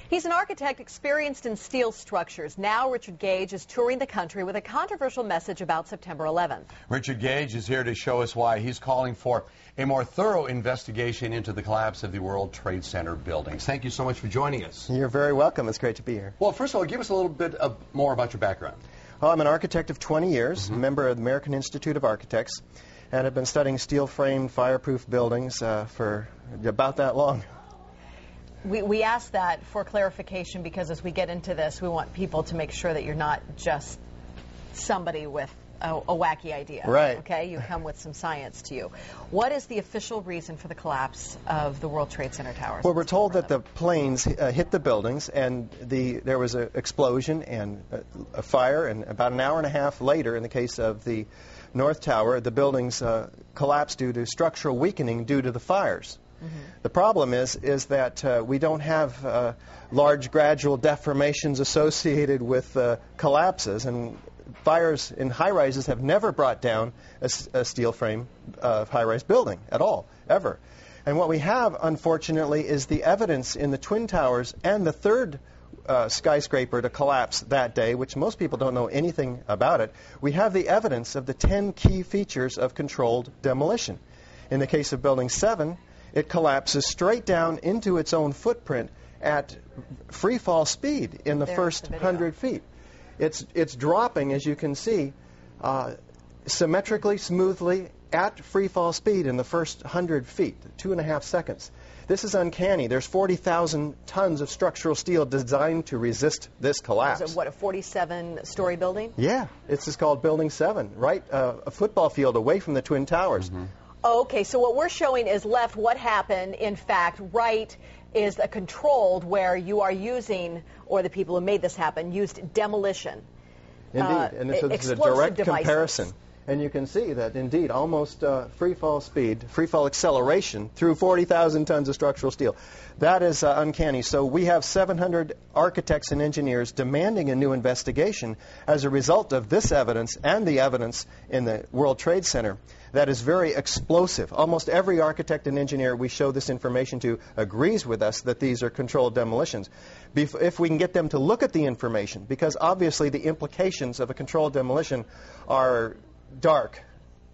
He's an architect experienced in steel structures. Now Richard Gage is touring the country with a controversial message about September 11th. Richard Gage is here to show us why he's calling for a more thorough investigation into the collapse of the World Trade Center buildings. Thank you so much for joining us. You're very welcome. It's great to be here. Well, first of all, give us a little bit more about your background. Well, I'm an architect of 20 years, member of the American Institute of Architects, and have been studying steel-framed, fireproof buildings for about that long. We ask that for clarification because as we get into this, we want people to make sure that you're not just somebody with a wacky idea. Right. Okay? You come with some science to you. What is the official reason for the collapse of the World Trade Center towers? Well, we're told that the planes hit the buildings and there was an explosion and a fire, and about an hour and a half later, in the case of the North Tower, the buildings collapsed due to structural weakening due to the fires. The problem is that we don't have large gradual deformations associated with collapses, and fires in high-rises have never brought down a steel frame high-rise building at all, ever. And what we have, unfortunately, is the evidence in the Twin Towers and the third skyscraper to collapse that day, which most people don't know anything about it. We have the evidence of the 10 key features of controlled demolition. In the case of Building 7, it collapses straight down into its own footprint at free fall speed in the first 100 feet. It's dropping, as you can see, symmetrically, smoothly, at free fall speed in the first 100 feet, 2.5 seconds. This is uncanny. There's 40,000 tons of structural steel designed to resist this collapse. Is it, what, a 47-story building? Yeah, it's just called Building 7, right a football field away from the Twin Towers. Okay, so what we're showing is left what happened. In fact, right is a controlled where you are using, or the people who made this happen, used demolition. Indeed, and this is a direct comparison. And you can see that, indeed, almost free fall speed, free fall acceleration through 40,000 tons of structural steel. That is uncanny. So we have 700 architects and engineers demanding a new investigation as a result of this evidence and the evidence in the World Trade Center. That is very explosive. Almost every architect and engineer we show this information to agrees with us that these are controlled demolitions. If we can get them to look at the information, because obviously the implications of a controlled demolition are dark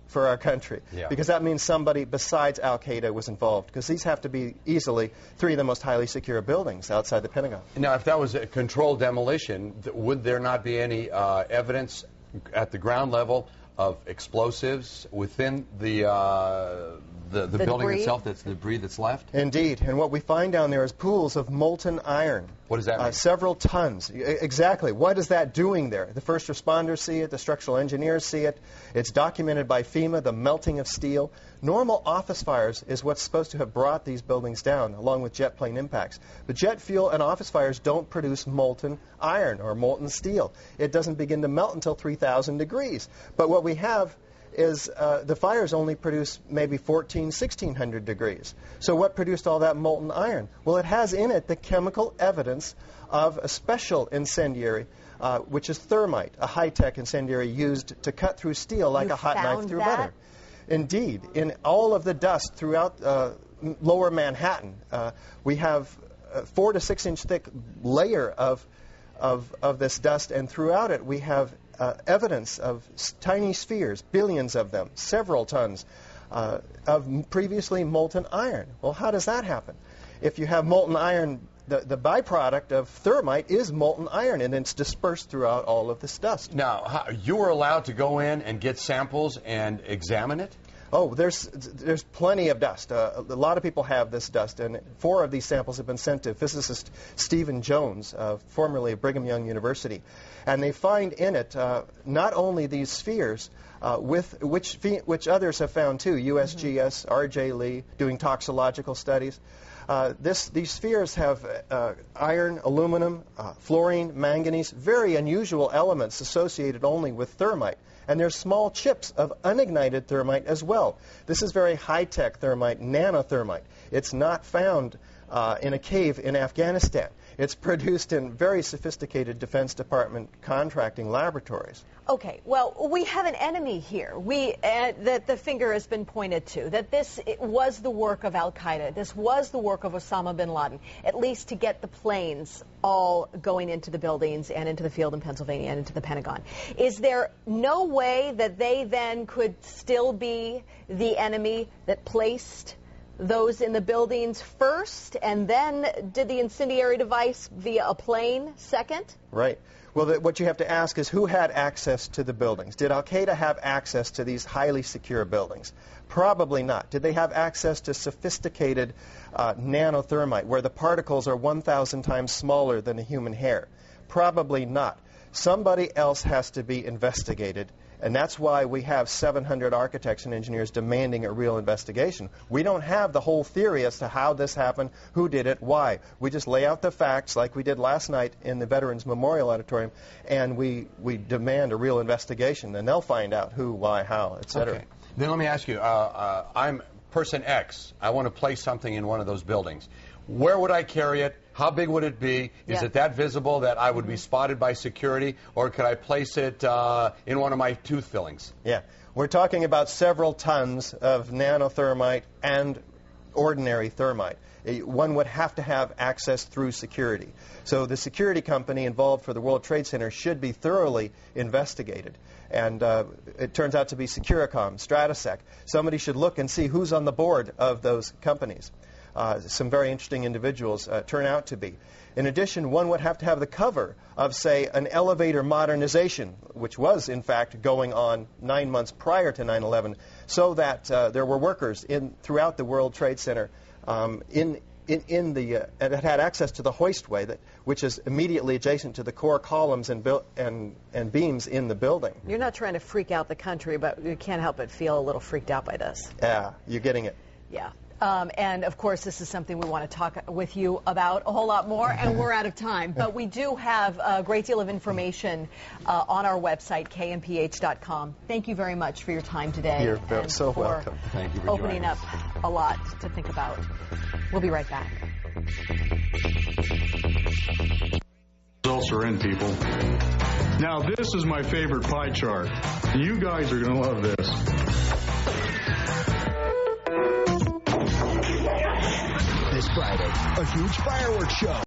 for our country, because that means somebody besides Al-Qaeda was involved, because these have to be easily 3 of the most highly secure buildings outside the Pentagon. Now, if that was a controlled demolition, would there not be any evidence at the ground level of explosives within the building debris itself, that's the debris that's left? Indeed, and what we find down there is pools of molten iron. What does that mean? Several tons. Exactly. What is that doing there? The first responders see it. The structural engineers see it. It's documented by FEMA, the melting of steel. Normal office fires is what's supposed to have brought these buildings down, along with jet plane impacts. But jet fuel and office fires don't produce molten iron or molten steel. It doesn't begin to melt until 3,000 degrees. But what we have is the fires only produce maybe 1,600 degrees. So what produced all that molten iron? Well, it has in it the chemical evidence of a special incendiary, which is thermite, a high-tech incendiary used to cut through steel like a hot knife through butter. Indeed, in all of the dust throughout lower Manhattan, we have a 4 to 6 inch thick layer of this dust, and throughout it we have evidence of tiny spheres, billions of them, several tons of previously molten iron. Well, how does that happen? If you have molten iron, the byproduct of thermite is molten iron, and it's dispersed throughout all of this dust. Now, you were allowed to go in and get samples and examine it? Oh, there's plenty of dust. A lot of people have this dust, and 4 of these samples have been sent to physicist Stephen Jones, formerly of Brigham Young University. And they find in it not only these spheres, which others have found too, USGS, R.J. Lee, doing toxicological studies. These spheres have iron, aluminum, fluorine, manganese, very unusual elements associated only with thermite. And there's small chips of unignited thermite as well. This is very high-tech thermite, nanothermite. It's not found in a cave in Afghanistan. It's produced in very sophisticated Defense Department contracting laboratories. Okay, well, we have an enemy here. That the finger has been pointed to, that this was the work of al-Qaeda. This was the work of Osama bin Laden, at least to get the planes all going into the buildings and into the field in Pennsylvania and into the Pentagon. Is there no way that they then could still be the enemy that placed those in the buildings first and then did the incendiary device via a plane second? Right. Well, what you have to ask is who had access to the buildings? Did al-Qaeda have access to these highly secure buildings? Probably not. Did they have access to sophisticated nanothermite, where the particles are 1,000 times smaller than a human hair? Probably not. Somebody else has to be investigated, and that's why we have 700 architects and engineers demanding a real investigation. We don't have the whole theory as to how this happened, who did it, why. We just lay out the facts like we did last night in the Veterans Memorial Auditorium, and we demand a real investigation, and they'll find out who, why, how, etc. Okay. Then let me ask you, I'm person X. I want to place something in one of those buildings. Where would I carry it? How big would it be? Is it that visible that I would be spotted by security? Or could I place it in one of my tooth fillings? Yeah. We're talking about several tons of nanothermite and ordinary thermite. One would have to have access through security. So the security company involved for the World Trade Center should be thoroughly investigated. And it turns out to be Securicom, Stratosec. Somebody should look and see who's on the board of those companies. Some very interesting individuals turn out to be. In addition, one would have to have the cover of, say, an elevator modernization, which was, in fact, going on 9 months prior to 9/11, so that there were workers throughout the World Trade Center that had access to the hoistway, which is immediately adjacent to the core columns and beams in the building. You're not trying to freak out the country, but you can't help but feel a little freaked out by this. Yeah, you're getting it. Yeah. And, of course, this is something we want to talk with you about a whole lot more, and we're out of time. But we do have a great deal of information on our website, kmph.com. Thank you very much for your time today. You're so welcome. Thank you for opening joining up us. a lot to think about. We'll be right back. Results are in, people. Now, this is my favorite pie chart. You guys are going to love this. This Friday, a huge fireworks show.